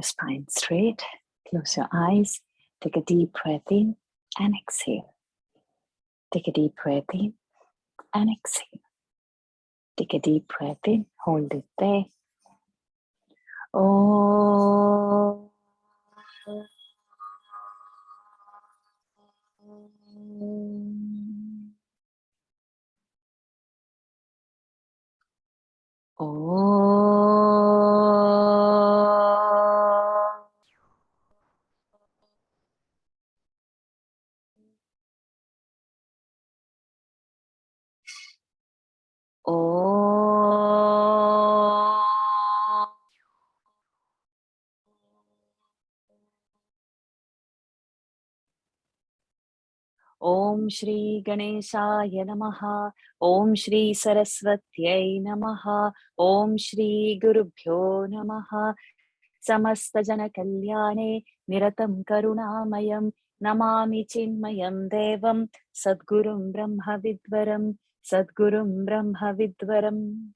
your spine straight. Close your eyes. Take a deep breath in and exhale. Take a deep breath in and exhale. Take a deep breath in. Hold it there. Oh. Om Shri Ganeshaya Namaha. Om Shri Saraswatyai Namaha. Om Shri Gurubhyo Namaha. Samasta Jana Kalyane Niratam Karunamayam Namami Chinmayam Devam Sadgurum Brahma Vidvaram Sadgurum Brahma Vidvaram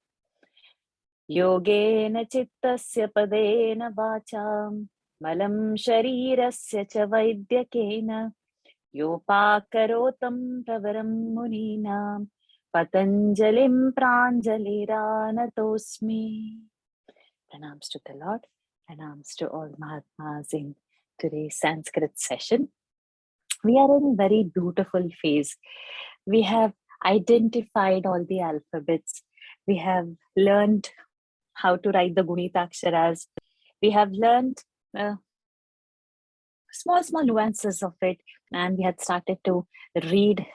Yogena Chittasya Padena Vacham Malam Sharirasya Cha Vaidyakena Yopakarotam Pravaram Muninam Patanjalim Pranjaliranatosmi. Pranams to the Lord, pranams to all Mahatmas in today's Sanskrit session. We are in a very beautiful phase. We have identified all the alphabets. We have learned how to write the Gunitaksharas. We have learned small nuances of it, and we had started to read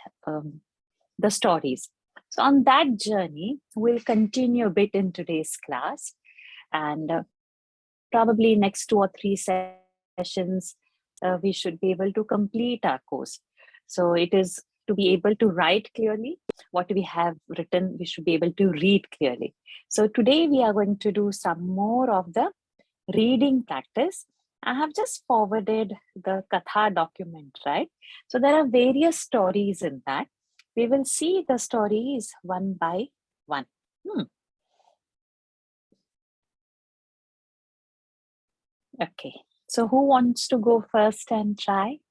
the stories. So on that journey, we'll continue a bit in today's class, and probably next 2 or 3 sessions, we should be able to complete our course. So it is to be able to write clearly. What we have written, we should be able to read clearly. So today we are going to do some more of the reading practice. I have just forwarded the katha document, right? So there are various stories in that. We will see the stories one by one. Okay, so who wants to go first and try?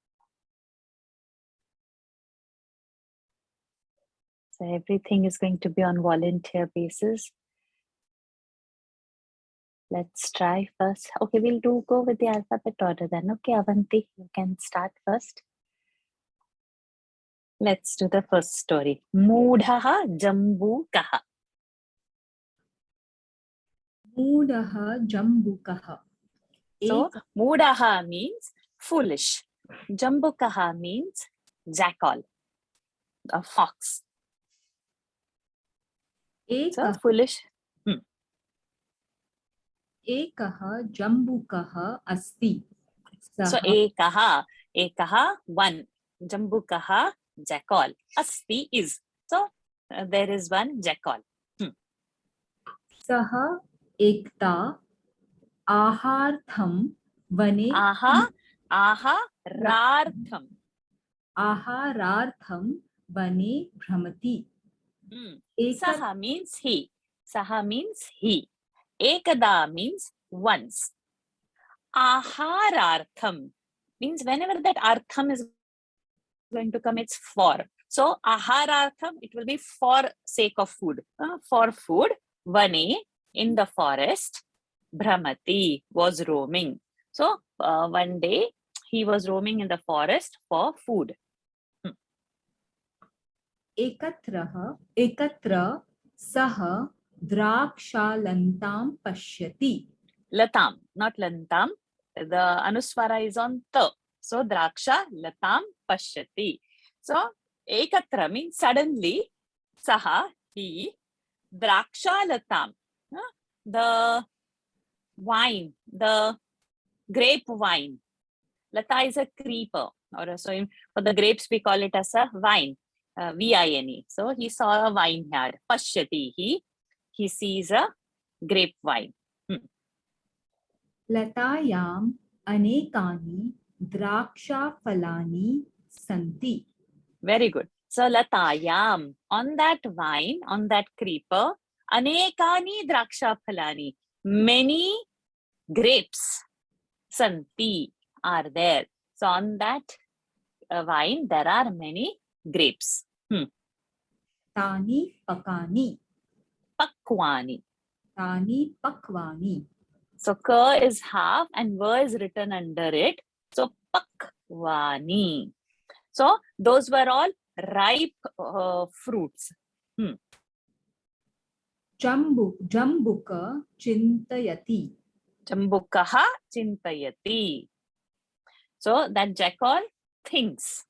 So everything is going to be on volunteer basis. Let's try first. Okay, we'll go with the alphabet order then. Okay, Avanti, you can start first. Let's do the first story. Moodhaha Jambukaha. Moodhaha Jambukaha. So, Moodhaha means foolish. Jambukaha means jackal, a fox. So, foolish. Ekaha Jambukaha Asti. So, ekaha, one. Jambukaha, jackal. Asti is. So, there is one jackal. Saha Ekta Ahartham Vane. Aharartham. Aharartham Vane Bhramati. Saha means he. Saha means he. Ekada means once. Aharartham means whenever that artham is going to come, it's for. So aharartham, it will be for sake of food. For food. Vane, in the forest. Bhramati, was roaming. So one day he was roaming in the forest for food. Ekatra Saha Drakshalantam Pashyati. Latam, not lantam. The anuswara is on ta. So draksha latam pashyati. So ekatra means suddenly. Saha, he. Draksha latam, the wine, the grape wine. Lata is a creeper, or so for the grapes we call it as a vine. Vine. So he saw a vineyard. Pashyati, he sees a grape vine. Latayam anekani draksha falani santi. Very good. So latayam, on that vine, on that creeper, anekani draksha phalani, many grapes santi are there. So on that vine, there are many grapes. Tani pakani. Pakwani. Tani pakwani. So ka is half and va is written under it. So pakwani. So those were all ripe fruits. Jambuka chintayati. Jambukaha chintayati. So that jackal thinks.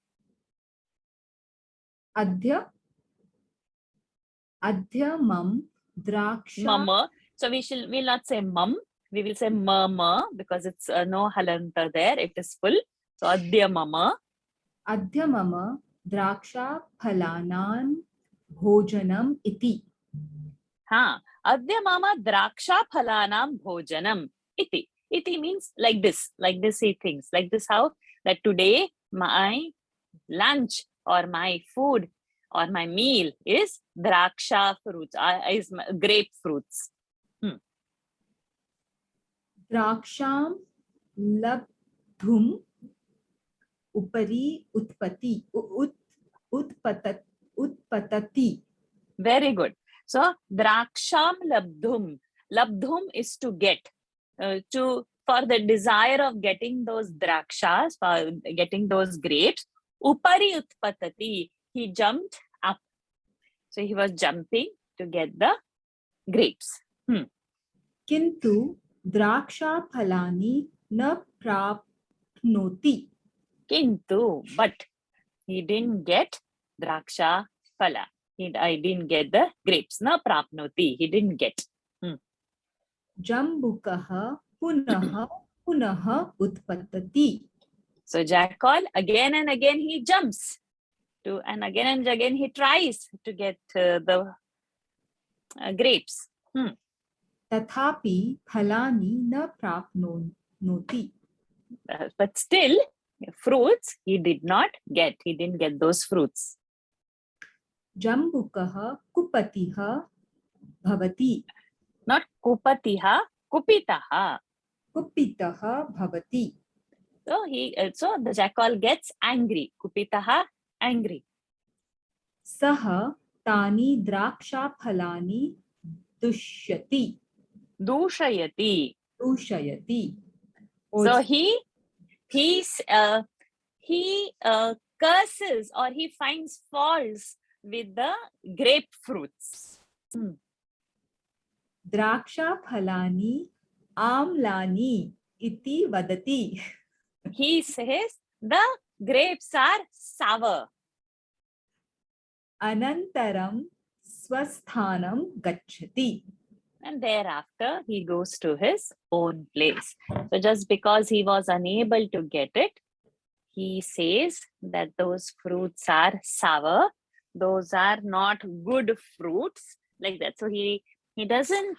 Adhya mam draksha. Mama. So we'll not say mum. We will say mama because it's no halanta there. It is full. So adya mama. Adhya mama draksha phalanan bhojanam iti. Adya mama draksha phalanam bhojanam iti. Iti means like this. Like this he thinks. Like this how that today my lunch or my food or my meal is draksha fruits, is grapefruits. Draksham labdhum upari utpatati. Very good. So draksham labdhum. Labdhum is to get. For the desire of getting those drakshas, for getting those grapes, upari utpatati. He jumped up. So he was jumping to get the grapes. Kintu draksha phalani na prapnoti. Kintu, but he didn't get draksha phala. I didn't get the grapes. Na prapnoti. He didn't get. Jambukaha punaha utpatati. So jackal again and again he jumps to, and again he tries to get the grapes. Tathapi phalani na prapnoti. But still, fruits he did not get. He didn't get those fruits. Jambukaha kupatiha bhavati. Not kupatiha, kupitaha. Kupitaha bhavati. So the jackal gets angry. Kupitaha, angry. Saha tani draksha phalani dushyati. Dushayati. Also, So he curses or he finds faults with the grapefruits. Draksha phalani amlani iti vadati. He says the grapes are sour. Anantaram swasthanam gacchati. And thereafter he goes to his own place. So just because he was unable to get it, he says that those fruits are sour. Those are not good fruits, like that. So he doesn't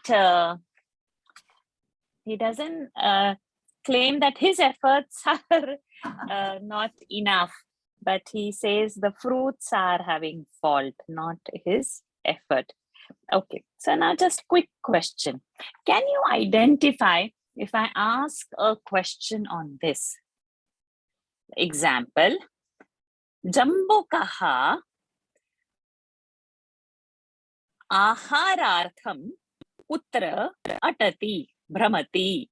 claim that his efforts are not enough, but he says the fruits are having fault, not his effort. Okay, so now just quick question. Can you identify if I ask a question on this? Example, Jambukaha aharartham putra atati bhramati.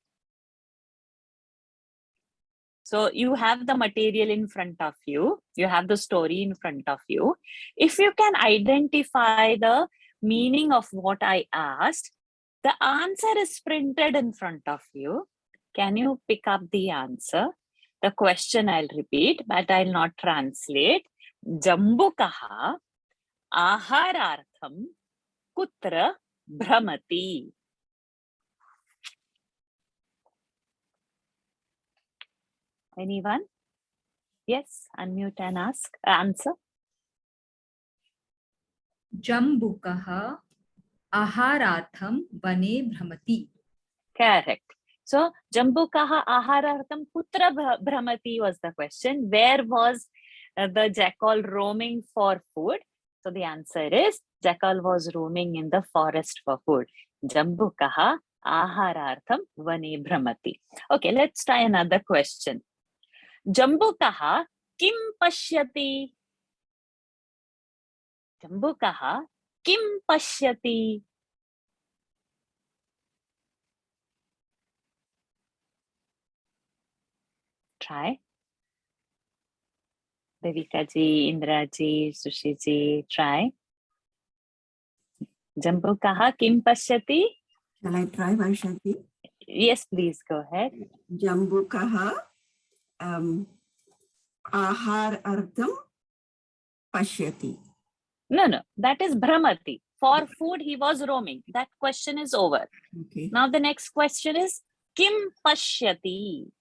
So you have the material in front of you. You have the story in front of you. If you can identify the meaning of what I asked, the answer is printed in front of you. Can you pick up the answer? The question I'll repeat, but I'll not translate. Jambukaha aharartham kutra bhramati. Anyone? Yes, unmute and answer. Jambukaha aharatham vane bhramati. Correct. So, Jambukaha aharartham putra bhramati was the question. Where was the jackal roaming for food? So, the answer is jackal was roaming in the forest for food. Jambukaha आहारार्थं वने भ्रमति. Okay, let's try another question. जम्बुकः किं पश्यति? जम्बुकः किं पश्यति? Try. Devika ji, Indra ji, Sushi ji, try. Jambukah kim pashyati? Shall I try, Vaishakhi? Yes, please go ahead. Jambukaha ahar artham pashyati. No, that is Brahmati. For food, he was roaming. That question is over. Okay. Now the next question is Kim pashyati?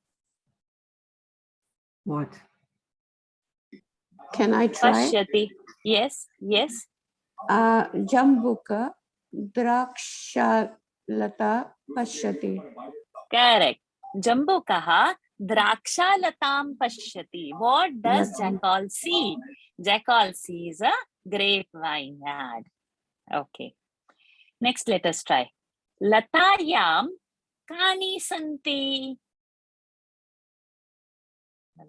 What? Can I try? Pashyati. Yes. Jambuka Drakshalata Pashyati. Correct. Jambukah drakshalatam pashyati. What does Jackal see? Jackal sees a grapevine ad. Okay. Next, let us try. Latayam kani santi.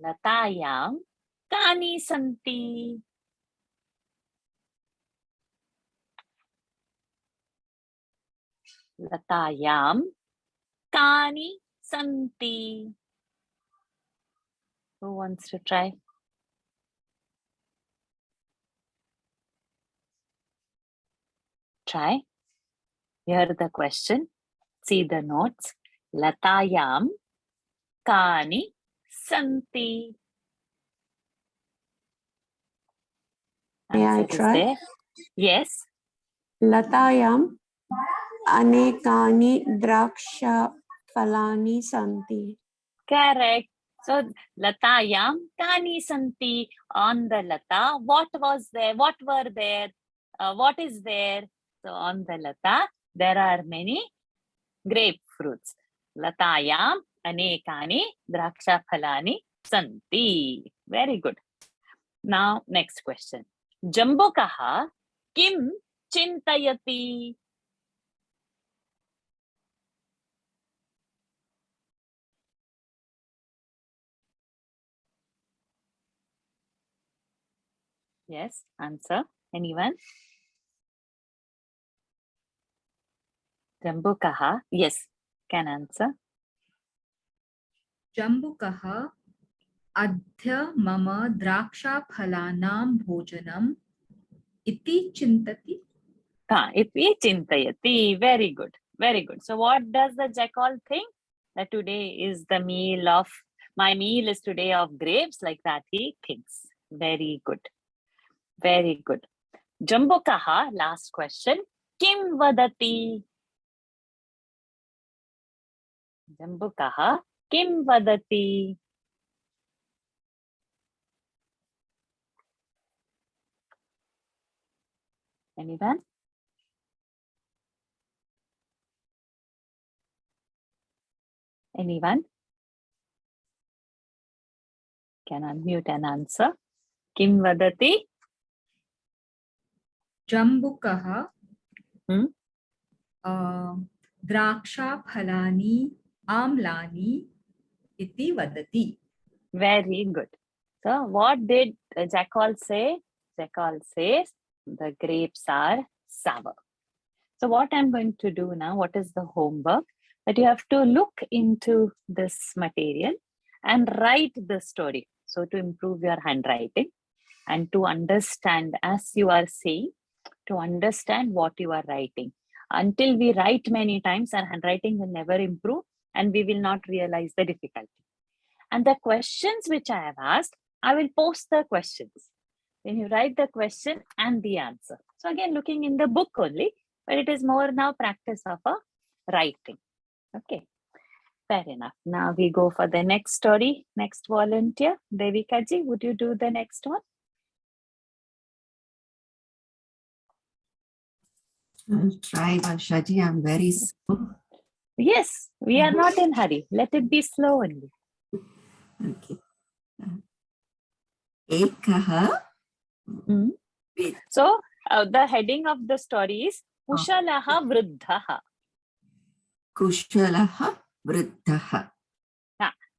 Latayam kani santi. Latayam kani santi. Who wants to try? Try. Hear the question. See the notes. Latayam kani santi. May I Answer is try? there. Yes. Latayam Anekani Draksha Falani Santi. Correct. So, Latayam kani santi. On the lata, what was there? What were there? What is there? So, on the lata, there are many grapefruits. Latayam anekani draksha phalani santi. Very good. Now, next question. Jambukaha kim chintayati? Yes, answer. Anyone? Jambukaha, yes, can answer. जम्बुकः अद्य मम द्राक्षाफलानां भोजनम् इति चिन्तति. Iti chintayati. Very good. Very good. So what does the jackal think? That today is the meal of, my meal is today of grapes, like that he thinks. Very good. Very good. Jambukaha, last question. Kim vadati? Jambukaha, kim vadati? Anyone? Anyone? Can unmute and answer. Kim vadati? जम्बुकः Hmm? द्राक्षाफलानि आम्लानि इति वदति. Very good. So what did Jackal say? Jackal says the grapes are sour. So what I'm going to do now, what is the homework? That you have to look into this material and write the story. So to improve your handwriting and to understand, as you are saying, to understand what you are writing. Until we write many times, our handwriting will never improve and we will not realize the difficulty. And the questions which I have asked, I will post the questions. Then you write the question and the answer. So again, looking in the book only, but it is more now practice of a writing. Okay, fair enough. Now we go for the next story. Next volunteer, Devika ji, would you do the next one? I'll try, Vaishakhi. I'm very slow. Yes, we are not in hurry. Let it be slow only. Okay. Ekaha. Mm. So the heading of the story is Kushalaha Vruddhaha. Kushalaha Vruddhaha.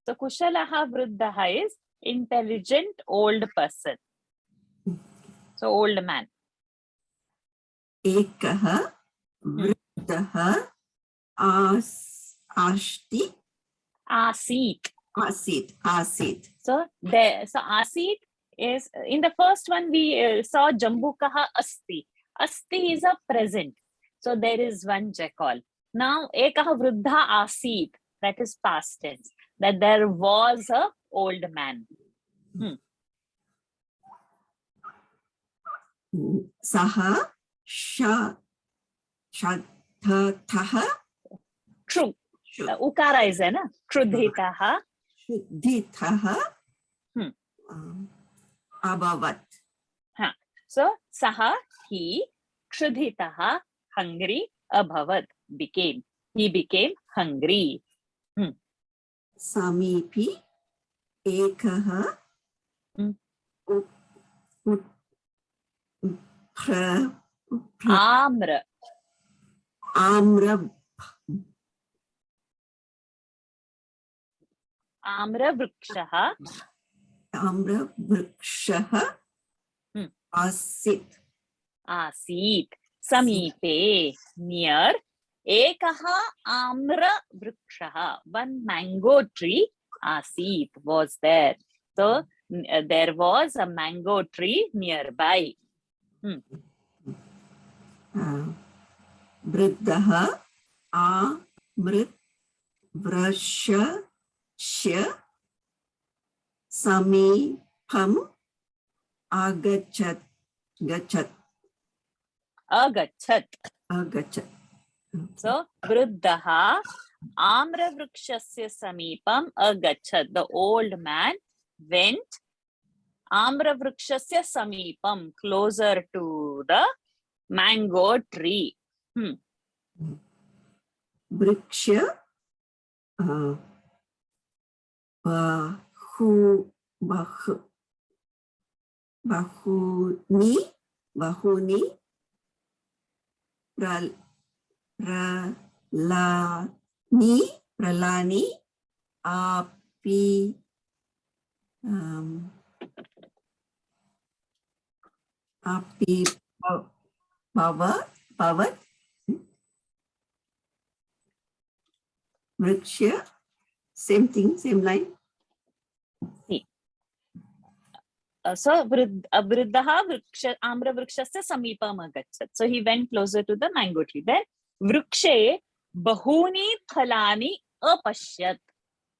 So Kushalaha Vruddhaha is intelligent old person. So old man. Ekaha Vruddhaha Ashti Asit. Asit. So Asit is, in the first one we saw Jambukaha Asti. Asti is a present. So there is one jackal. Now Ekaha Vruddha Asit, that is past tense. That there was a old man. Saha Shadhataha True. Ukara is there, na? Trudhitaha. Shuddhitaha Abhavat. So Saha, he, Trudhitaha, hungry, Abhavat, became. He became hungry. Samipi Ekaha Amra. Amra Amra Vrikshaha. Amra Vrikshaha Asit. Asit. Samipe. Near. Ekaha Amra Vrikshaha. One mango tree. Asit was there. So there was a mango tree nearby. Vruddhaha Amrit Vrashya Samipam Agachat. Agachat. So Vruddhaha Amra Vrikshasya Samipam Agachat. The old man went Amra Vrikshasya Samipam, closer to the mango tree. Vriksha Bahuni Pralani Api Bhavat Vriksha, same thing, same line. So Vruddhaha Amra Vrikshasya Samipam Agachat. So he went closer to the mango tree. Then Vrikshe Bahuni Phalani Apashyat.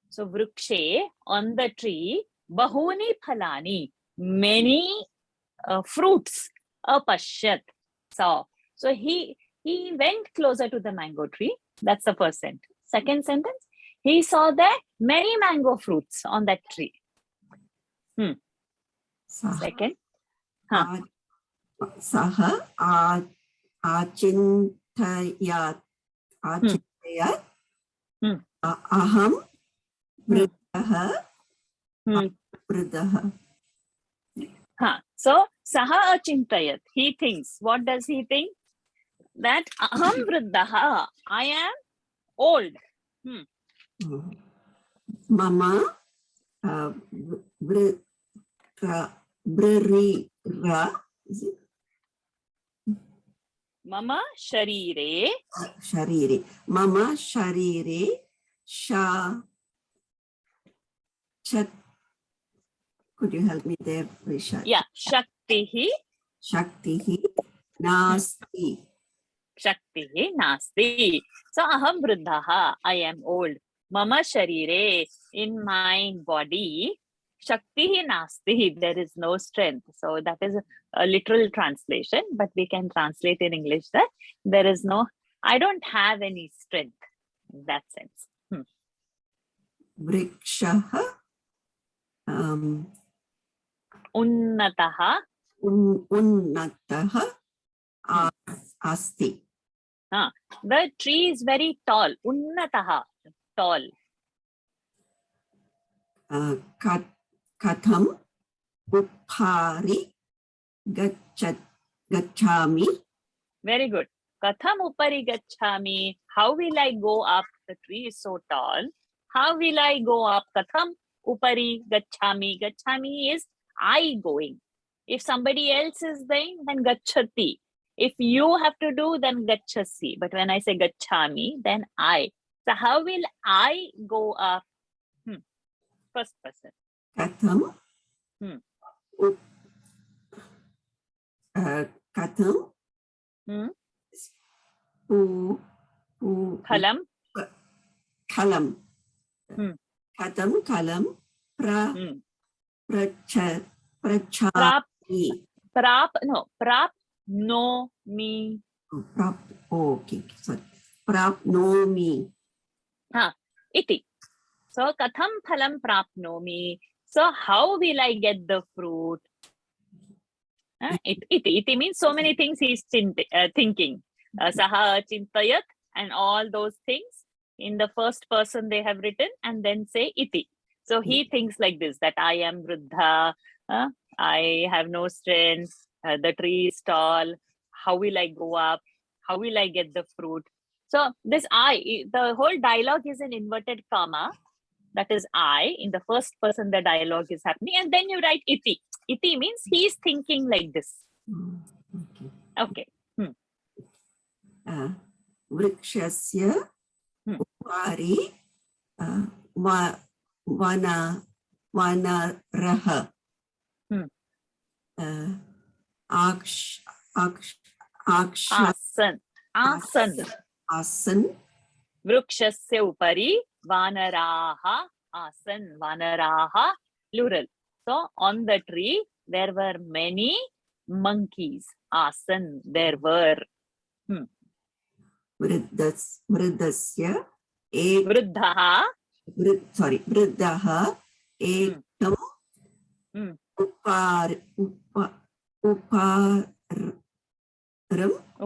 So Vrikshe, on the tree, Bahuni Phalani, many fruits. Apashyat, saw. So he went closer to the mango tree. That's the first sentence. Second sentence, he saw there many mango fruits on that tree. Second. Saha Achintayat Aham Vruddhaha Vruddhaha. So Saha Achintayat, he thinks. What does he think? That Aham Vruddhaha, I am old. Mama Bririra, is it? Mama Sharire. Sharire. Mama Sharire Sha Chat. Could you help me there, Risha? Yeah, Shaktihi. Shaktihi Nasti. Shaktihi Nasti. So Aham Vruddhaha, I am old. Mama Sharire, in my body. Shaktihi Nasti, there is no strength. So that is a literal translation, but we can translate in English that there is no, I don't have any strength in that sense. Vrikshaha Unnataha. Unnataha Asti. The tree is very tall. Unnataha, tall. Katham Upari Gachami. Very good. Katham upari gachhami. How will I go up? The tree is so tall. How will I go up? Katham upari gachami. Gachami is I going. If somebody else is going, then gachati. If you have to do, then gachasi. But when I say gachami, then I. So how will I go up? First person. Katham. Hmm. Katham. Hmm. Kalam. Kalam. Katham kalam prachami. Prap no me. Okay, sorry. Prapnomi. Iti. So katham phalam prapnomi. So how will I get the fruit? Iti means so many things he's thinking. Saha chintayat and all those things. In the first person they have written and then say iti. So he thinks like this, that I am Vruddha, I have no strength, the tree is tall, how will I go up? How will I get the fruit? So this I, the whole dialogue is in inverted comma. That is I. In the first person, the dialogue is happening. And then you write iti. Iti means he is thinking like this. Okay. Vrikshasya upari vanaraha. Asan. Vrikshasya upari vanaraha asan. Vanaraha plural. So on the tree there were many monkeys. Asan there were. Vriddasya Vruddha. Vriddaha ekam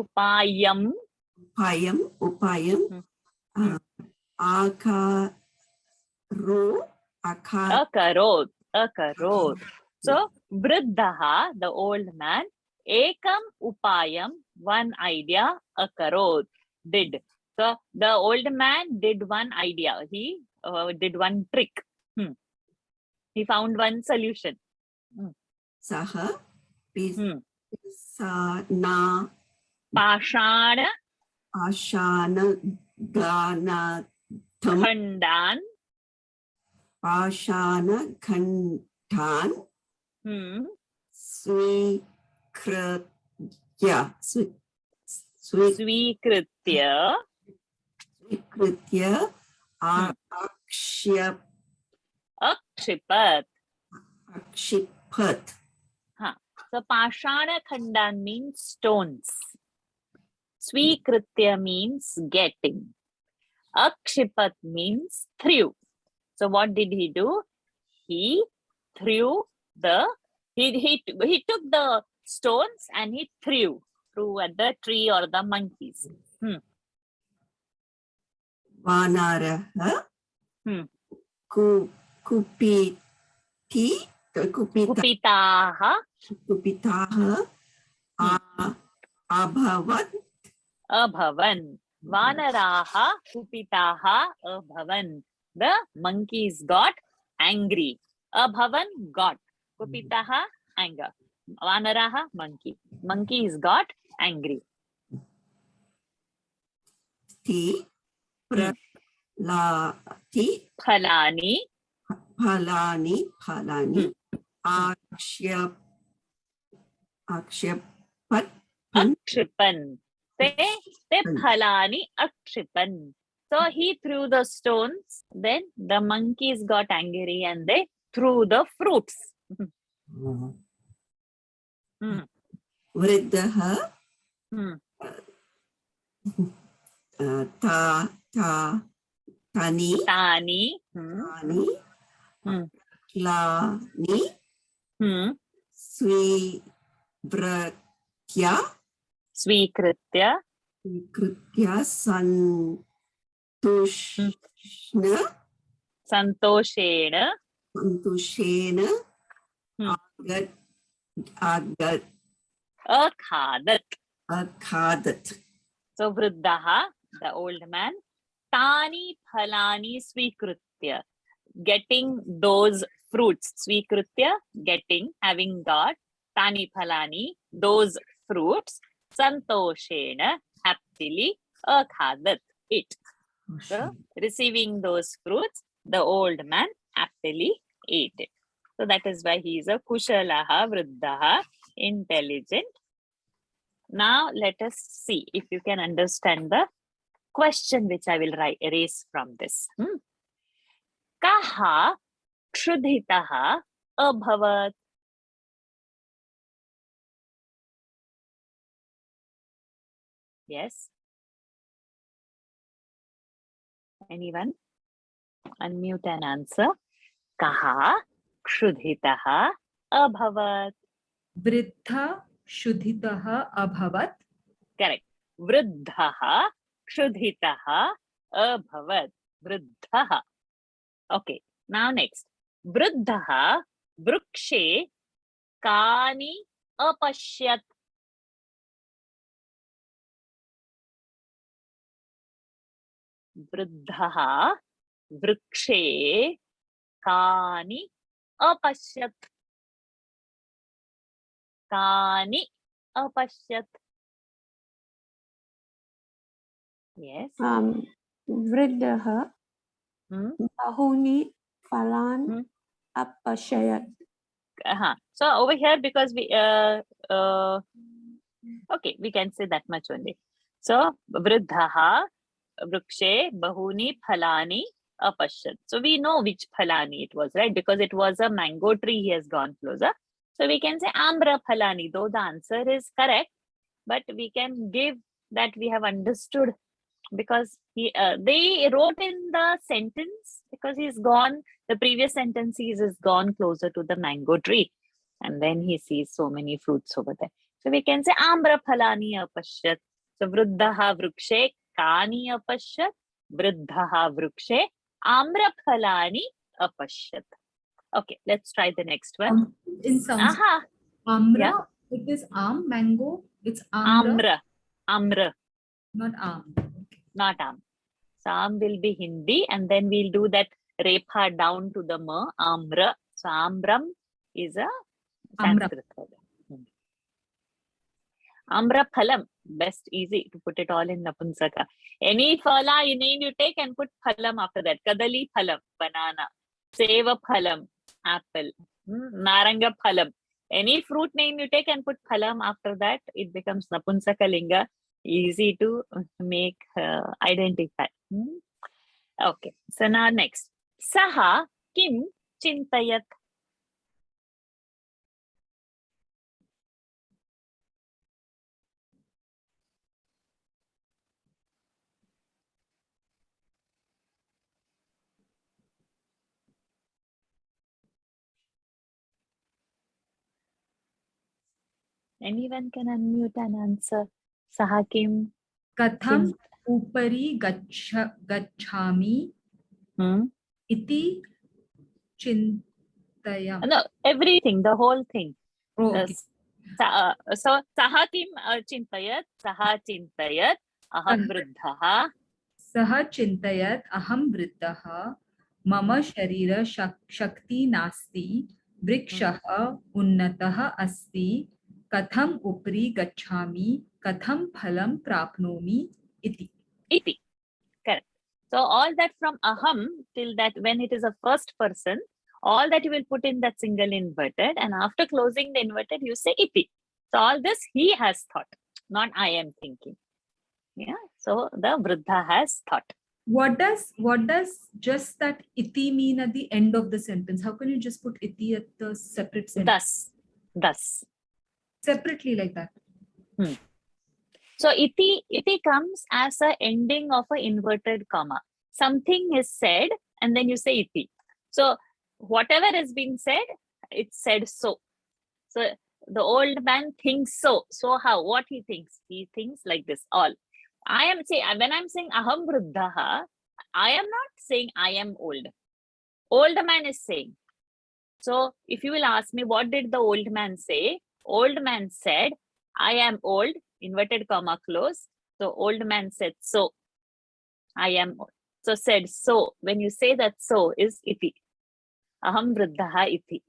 upayam akarod. So Vruddha, the old man, ekam upayam, one idea, akarod, did. So the old man did one idea. He did one trick. He found one solution. Saha pisana Pashana ganatham khandan Pashana khandan Swikritya Akshipat. So Pashana Khandan means stones. Swikritya means getting. Akshipat means threw. So what did he do? He threw the, he took the stones and he threw at the tree or the monkeys. Vanaraha Kupitaha abhavan. Vanaraha kupitaha abhavan. The monkeys got angry. Abhavan got. Kupitaha anger. Vanaraha monkey. Monkeys got angry. Phalani akshipan. Te phalani akshipan. So he threw the stones, then the monkeys got angry and they threw the fruits. Vriddaha tani klani swikritya santoshena akhadat. So Vruddha, the old man, Tani phalani svikritya. Getting those fruits. Svikritya, getting, having got. Tani phalani, those fruits. Santoshena, happily. Akhadat, it. So, receiving those fruits, the old man happily ate it. So that is why he is a kushalaha vriddaha, intelligent. Now let us see if you can understand the question which I will erase from this. Kaha kshudhitaha abhavat. Yes. Anyone? Unmute and answer. Kaha kshudhitaha abhavat. Vriddha shudhitaha abhavat. Correct. Vruddhaha kshudhitaha abhavat. Vruddhaha. Okay. Now next. Vruddhaha vrukshe kani apashyat. Vruddhaha vrukshe kani apashyat. Kani apashyat. Yes. Vriddaha bahuni phalan apashayat. So over here, because we okay, we can say that much only. So vruddhaha vrukshe bahuni phalani apashyat. So we know which phalani it was, right? Because it was a mango tree, he has gone closer. So we can say ambra phalani, though the answer is correct, but we can give that we have understood, because they wrote in the sentence because he's gone, the previous sentence is gone closer to the mango tree, and then he sees so many fruits over there. So we can say ambra phalani apashyat. So vruddhaha vrukshe kani apashyat. Vruddhaha vrukshe ambra phalani apashyat. Okay, let's try the next one. In Sanskrit, amra, it is mango, it's amra. Amra. Not Not am. So am will be Hindi, and then we'll do that repha down to the ma, amra. So ambram is a Sanskrit word. Amra phalam, best easy to put it all in Napunsaka. Any phala name you take and put phalam after that. Kadali phalam, banana. Seva phalam, apple. Naranga phalam. Any fruit name you take and put phalam after that, it becomes Napunsaka linga. Easy to make identify. Okay, so now next. Saha kim chintayat. Anyone can unmute and answer. Saha kim. Katham upari gachhami iti chintayam. No, everything, the whole thing. Oh, okay. So saha kim chintayat, saha chintayat, aham vruddhaha. Saha chintayat aham vriddaha mama sharira shakti nasti vrikshaha unnataha asti katham upri gachhami katham phalam prapnomi iti. Iti. Correct. So all that from aham till that, when it is a first person, all that you will put in that single inverted, and after closing the inverted, you say iti. So all this he has thought, not I am thinking. Yeah. So the vruddha has thought. What does just that iti mean at the end of the sentence? How can you just put iti at the separate sentence? Thus. Separately like that. So iti comes as a ending of an inverted comma. Something is said and then you say iti. So whatever has been said, it's said so. So the old man thinks so. So how? What he thinks? He thinks like this. All. When I'm saying aham vruddhaha, I am not saying I am old. Old man is saying. So if you will ask me, what did the old man say? Old man said, I am old, inverted comma close. So old man said, so I am old. So said so. When you say that so is iti. Aham vruddhaha iti.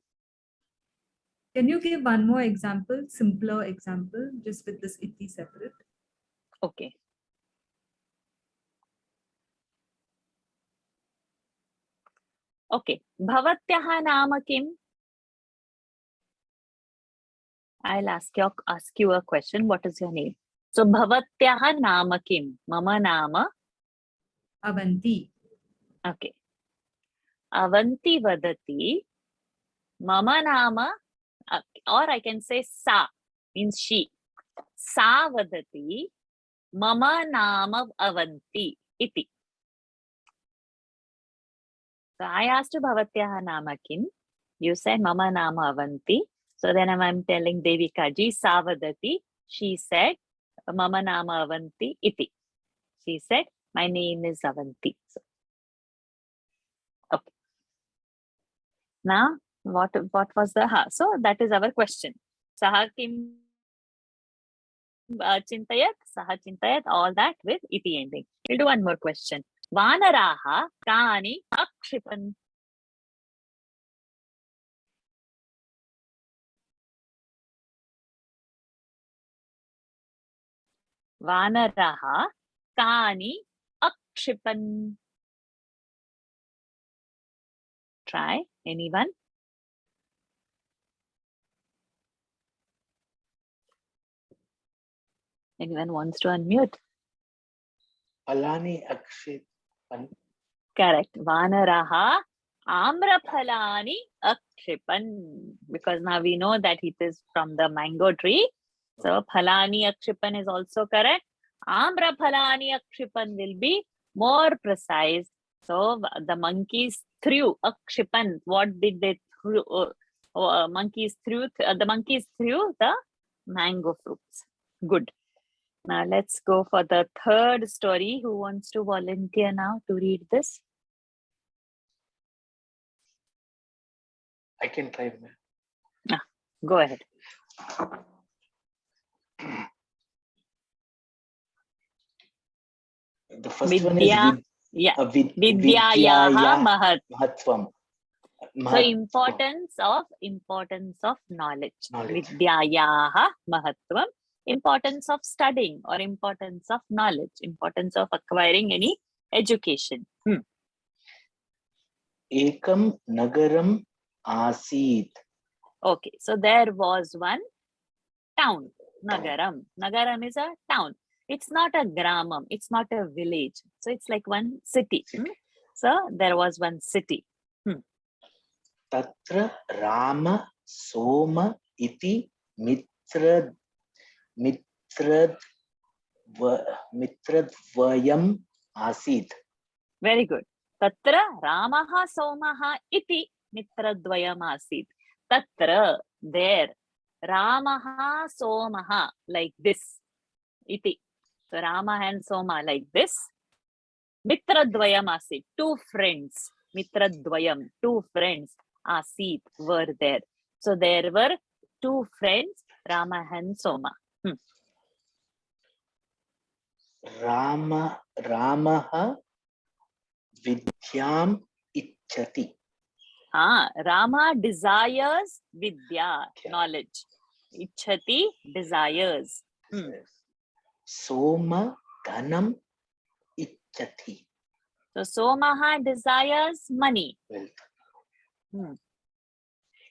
Can you give one more example, simpler example, just with this iti separate? Okay. Okay. Bhavatyaha nama kim? I'll ask you a question. What is your name? So bhavatyaha nama kim? Mama nama. Avanti. Okay. Avanti vadati. Mama nama. Or I can say sa, means she. Sa vadati. Mama nama avanti iti. So I asked you bhavatyaha nama kim. You said mama nama avanti. So then I'm telling Devika ji sa vadati. She said mama nama avanti iti. She said my name is Avanti. So, okay. Now what was the ha? So that is our question. Saha kim chintayat, saha chintayat, all that with iti ending. We'll do one more question. Vanaraha kani akshipan. Vanaraha kani akshipan. Try. Anyone? Anyone wants to unmute? Palani akshipan. Correct. Vanaraha amraphalani akshipan. Because now we know that it is from the mango tree. So phalani akshipan is also correct. Amraphalani akshipan will be more precise. So the monkeys threw akshipan. What did they threw? Monkeys threw. The monkeys threw the mango fruits. Good. Now let's go for the third story. Who wants to volunteer now to read this? I can try. Go ahead. The first one is Vidya. Yeah. Vidyayaha Vidyaya mahat. Mahatvam. So importance of knowledge. Knowledge. Vidyayaha mahatvam. Importance of studying or importance of knowledge. Importance of acquiring any education. Ekam nagaram asid. Okay. So there was one town. Nagaram. Nagaram is a town. It's not a gramam. It's not a village. So it's like one city. So there was one city. Tatra Rama Soma iti mitradvayam asid. Very good. Tatra Ramaha Somaha iti mitradvayam asid. Tatra, there. Ramaha Somaha, like this. Iti. So Rama and Soma, like this. Mitradvayam asid. Two friends. Mitradvayam. Two friends. Asid were there. So there were two friends, Rama and Soma. Ramaha Vidyam ichchati. Rama desires Vidya, knowledge. Ichchati, desires. Soma dhanam ichchati. So Somaha desires money. Wealth.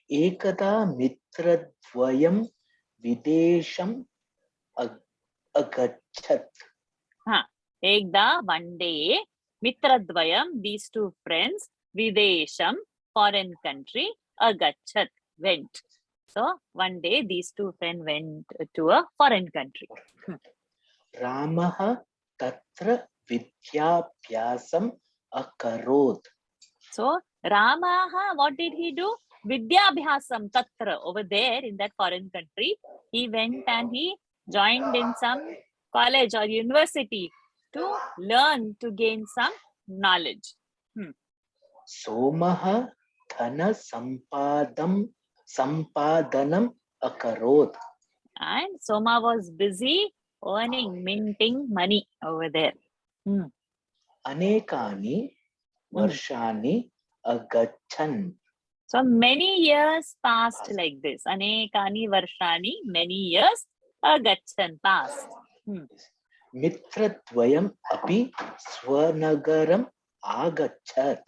Ekada mitradvayam videsham agachat. Ekda, one day, Mitradvayam, these two friends, Videsham, foreign country, agachat, went. So one day these two friends went to a foreign country. Ramaha tatra vidyabhyasam akarot. So Ramaha, what did he do? Vidyabhyasam tatra, over there in that foreign country, he went and he joined in some college or university to learn, to gain some knowledge. Somaha dhana sampadanam akarot. And Soma was busy earning, minting money over there. Anekani varshani agachan. So many years passed like this. Anekani varshani, many years agachan, passed. Mitradvayam api swanagaram agachat.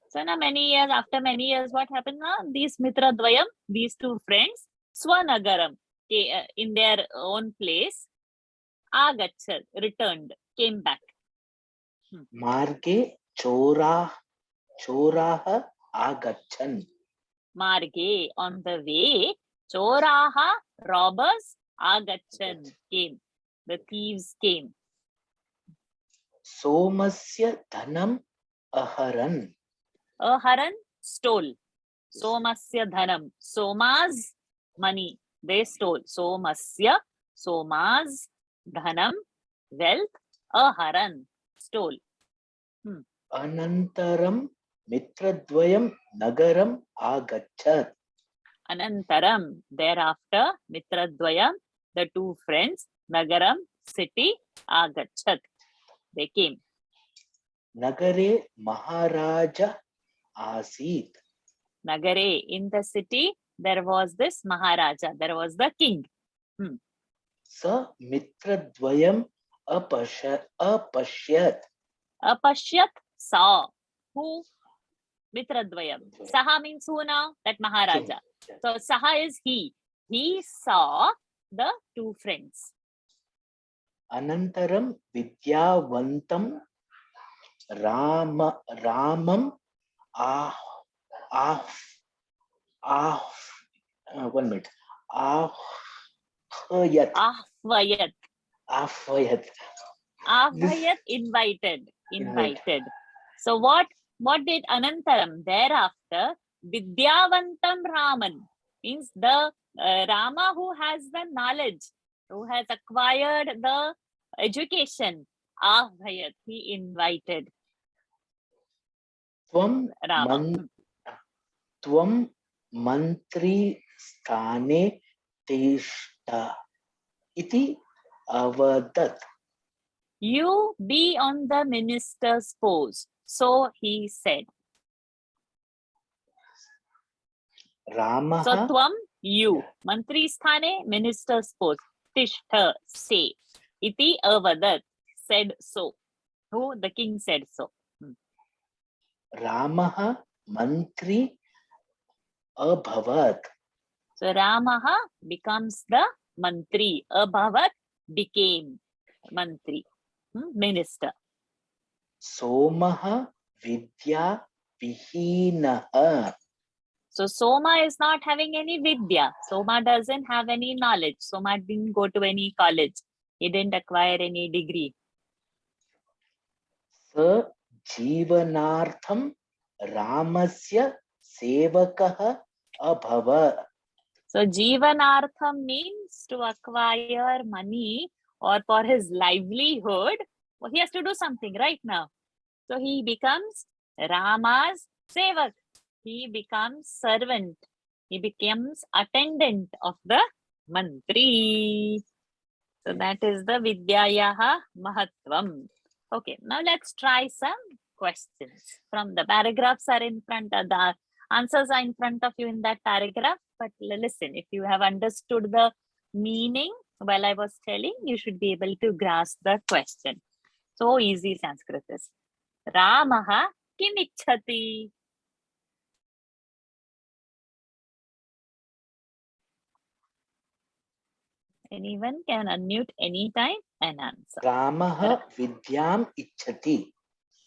So now after many years, what happened now? These Mitra Dvayam, these two friends, Swanagaram, in their own place, Agachat, returned, came back. Marge choraha agachan. Marge, on the way, Choraha, robbers, Agachan, came. The thieves came. Somasya dhanam aharan. Aharan, stole. Somasya dhanam. Soma's money, they stole. Somasya, Soma's dhanam, wealth, aharan, stole. Anantaram mitradvayam nagaram agachat. Anantaram, thereafter, Mitradvayam, the two friends, Nagaram, city, agachat. They came. Nagare Maharaja Asit. Nagare, in the city, there was this Maharaja, there was the king. Sa mitradvayam apashyat. Apashyat, saw. Who? Mitradvayam. Saha means who now? That Maharaja. So Saha is he. He saw the two friends. Anantaram vidyavantam ramam one minute. Ahvayat. Ahvayat. Ahvayat. Ahvayat, invited. So what did Anantaram? Thereafter, Vidyavantam Raman means the Rama who has the knowledge, who has acquired the education. Ahvayat, he invited Tvam Rama. Tvam mantri sthane teshta iti avadat. You be on the minister's post. So he said. Ramaha. So tvam, you. Mantri sthane, minister's post. Tishtha, say. Iti avadat, said so. Who? The king said so. Ramaha mantri abhavat. So Ramaha becomes the mantri. Abhavat, became mantri. Minister. Somaha vidya vihinaha. So Soma is not having any vidya. Soma doesn't have any knowledge. Soma didn't go to any college. He didn't acquire any degree. Sa jivanartham ramasya sevakaha abhava. So Jivanartham means to acquire money or for his livelihood. Well, he has to do something right now. So he becomes Rama's sevak. He becomes servant. He becomes attendant of the mantri. So that is the Vidyayaha Mahatvam. Okay, now let's try some questions. From the paragraphs are in front of the answers are in front of you in that paragraph. But listen, if you have understood the meaning while I was telling, you should be able to grasp the question. So easy Sanskrit is. Ramaha kim ichhati? Anyone can unmute anytime and answer. Ramaha vidyam ichhati.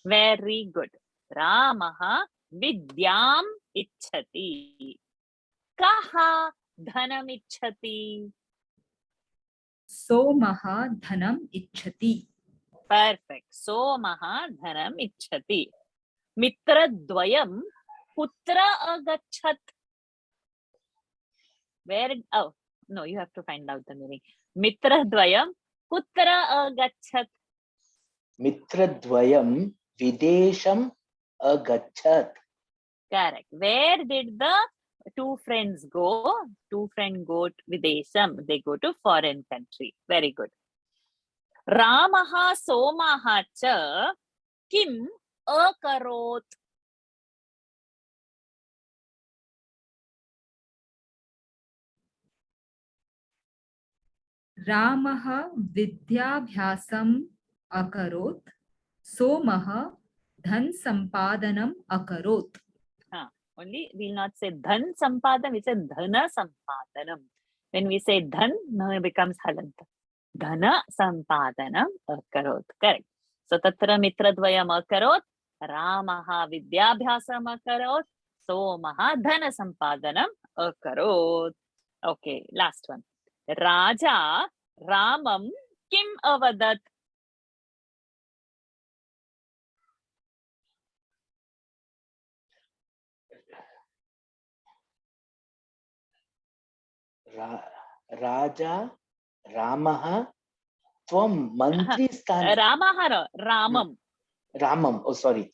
Very good. Ramaha vidyam ichhati. Kaha dhanam ichhati. Somaha dhanam ichhati. Perfect. Somaha dhanam ichhati. Mitradvayam kutra agachat. Where? Oh, no, you have to find out the meaning. Mitradvayam kutra agachat. Mitradvayam videsham agachat. Correct. Where did the two friends go? Two friends go to Videsham. They go to foreign country. Very good. Ramaha Somaha cha kim akarot. Ramah vidyabhyasam akarot. Somah dhan sampadanam akarot. Only we'll not say dhan sampadam, we say dhana sampadanam. When we say dhan, now it becomes halant. Dhana sampadanam akarot. Correct. So tatra mitradvayam akarot, Ramaha vidyabhyasam akarot, Somaha dhana sampadanam akarot. Okay, last one. Raja Ramam kim avadat. Raja Ramah Tvam Mantri Sthane. Ramahara Ramam. Ramam. Oh, sorry.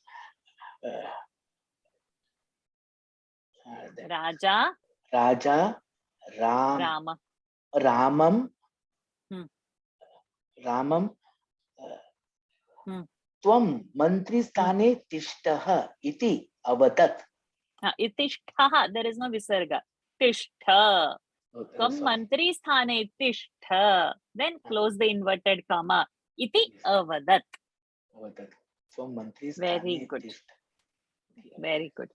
Raja Raja Rama. Ramam. Ramam. Tvam Mantri Sthane Tishtah iti avadat. Itishtha, there is no visarga. Tishtha. Tvam mantri sthane tishtha. Then close the inverted comma. Iti avadat. Tvam Mantri Very Sthane good. Tishtah. Very good.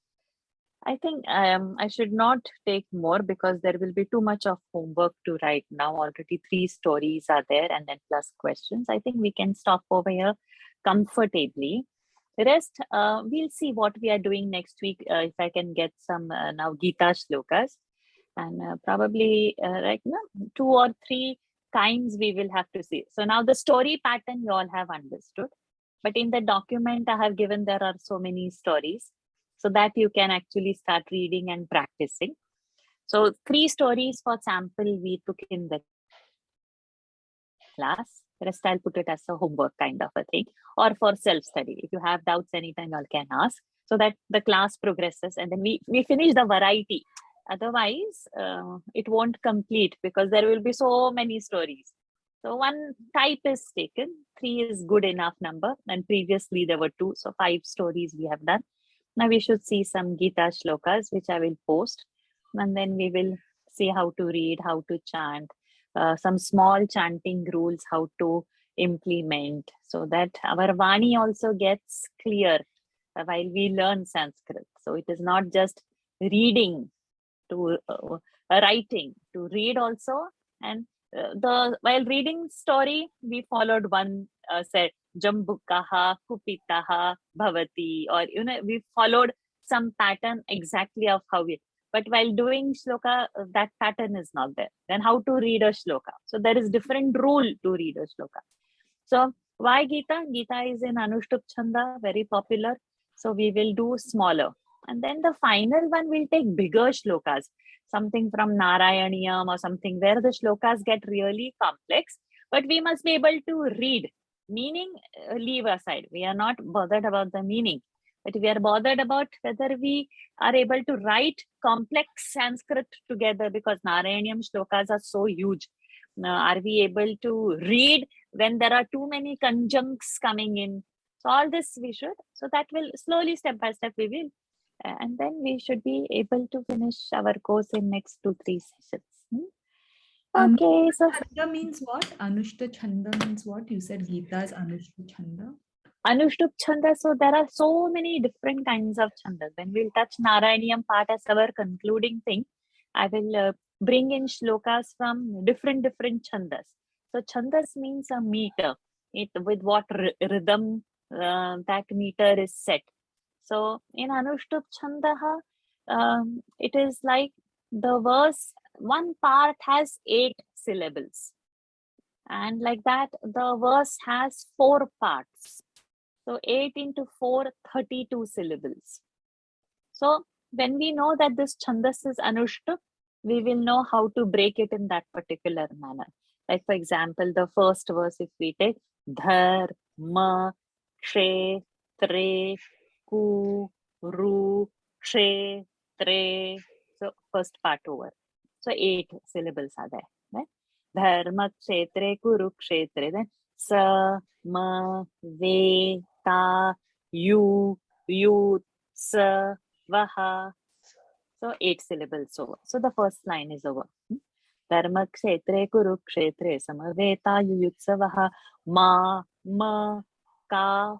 I think I should not take more because there will be too much of homework to write now. Already 3 stories are there and then plus questions. I think we can stop over here comfortably. The rest, we'll see what we are doing next week. If I can get some now Gita shlokas, and probably right now 2 or 3 times we will have to see. So now the story pattern you all have understood, but in the document I have given there are so many stories, so that you can actually start reading and practicing. So 3 stories for sample we took in the class. The rest I'll put it as a homework kind of a thing, or for self-study. If you have doubts anytime, you all can ask, so that the class progresses and then we finish the variety. Otherwise, it won't complete because there will be so many stories. So 1 type is taken, 3 is good enough number, and previously there were 2, so 5 stories we have done. Now we should see some Gita shlokas, which I will post, and then we will see how to read, how to chant, some small chanting rules, how to implement, so that our Vani also gets clear while we learn Sanskrit. So it is not just reading to writing, to read also. And while reading story, we followed one set, Jambukaha, Kupitaha, Bhavati, or we followed some pattern exactly of how we. But while doing shloka, that pattern is not there. Then how to read a shloka? So there is different rule to read a shloka. So why Gita? Gita is in Anushtup Chanda, very popular. So we will do smaller. And then the final one will take bigger shlokas, something from Narayaniyam or something where the shlokas get really complex. But we must be able to read. Meaning, leave aside. We are not bothered about the meaning. But we are bothered about whether we are able to write complex Sanskrit together, because Narayaniyam shlokas are so huge. Are we able to read when there are too many conjuncts coming in? So all this we should. So that will slowly, step by step, we will. And then we should be able to finish our course in next 2-3 sessions. Okay, so Chanda means what? Anushta Chanda means what? You said Gita is Anushta Chanda. Anushtup Chanda, so there are so many different kinds of chandas. When we'll touch Narayaniyam part as our concluding thing, I will bring in shlokas from different chandas. So chandas means a meter, with what rhythm that meter is set. So in Anushtup Chandaha, it is like the verse, one part has 8 syllables. And like that, the verse has 4 parts. So 8 into 4, 32 syllables. So when we know that this chandas is Anushtup, we will know how to break it in that particular manner. Like for example, the first verse, if we take Dharma, Kshetre, Ku, Ru, Kshetre. So first part over. So 8 syllables are there. Right? Dharma, Kshetre, Kuru, Kshetre. Then Sa, Ma, Ve, Ta, you, sa, vaha. So 8 syllables over. So the first line is over. Dharma kshetre kurukshetre samaveta yuyutsavaha ma ma ka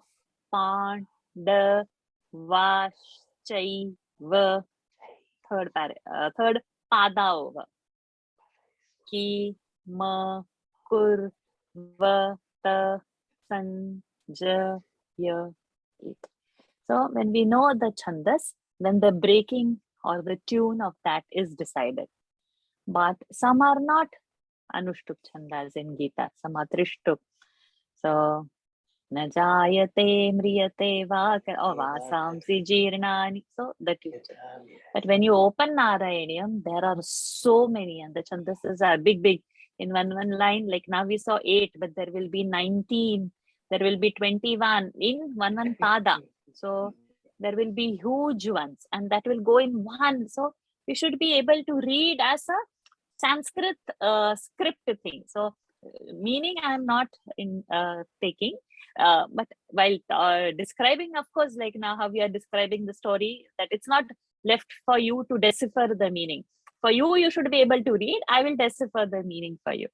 pan da vash chai va. Third pada over. Ki ma kur va ta san ja ya. So when we know the chandas, then the breaking or the tune of that is decided. But some are not anushtup chandas in Gita, some are trishtup. So na jayate mriyate va vasamsi jirnani. So that is. But when you open Narayaniam, there are so many, and the chandas are big. In one line, like now we saw 8, but there will be 19, there will be 21 in one pada. So there will be huge ones, and that will go in one. So we should be able to read as a Sanskrit script thing. So meaning I am not in taking, but while describing, of course, like now how we are describing the story, that it's not left for you to decipher the meaning. For you, you should be able to read. I will decipher the meaning for you.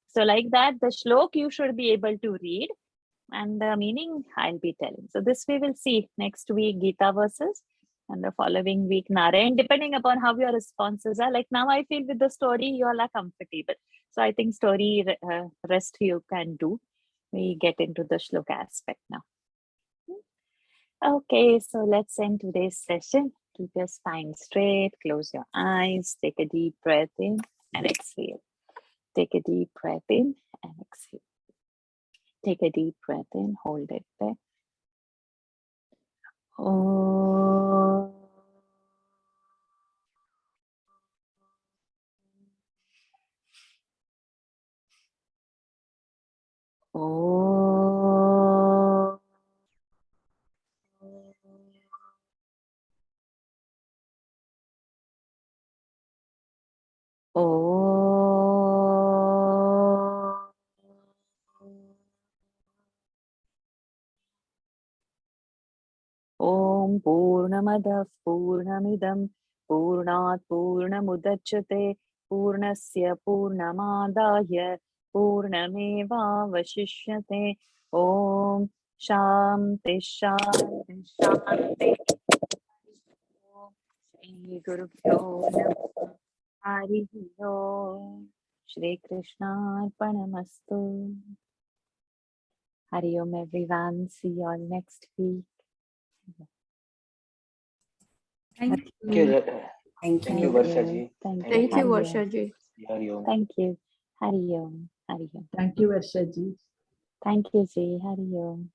So like that, the shlok you should be able to read, and the meaning I'll be telling. So this we will see next week, Gita verses, and the following week Narayan, depending upon how your responses are. Like now I feel with the story you all are comfortable, so I think story rest you can do. We get into the shlok aspect now. Okay, so let's end today's session. Keep your spine straight, close your eyes, take a deep breath in and exhale. Take a deep breath in and exhale. Take a deep breath in, hold it there. Oh. Oh. Oh. Om Purnamadah Purnamidam Purnat Purnamudachyate Purnasya Purnamadaya Purnameva Vashishyate. Om Shanti Shanti Shanti. Om Shri Guru Pyo Namaha. Hari Om. Shri Krishna Arpanamastu. Hari Om everyone. See you all next week. Thank Thank you, Thank thank you. you, Varshaji. Thank Thank you, Hari Om. Varshaji. Hari Om. Thank you. Hari Om. Hari Om. Thank you, Varshaji. Thank you, Ji. Hari Om.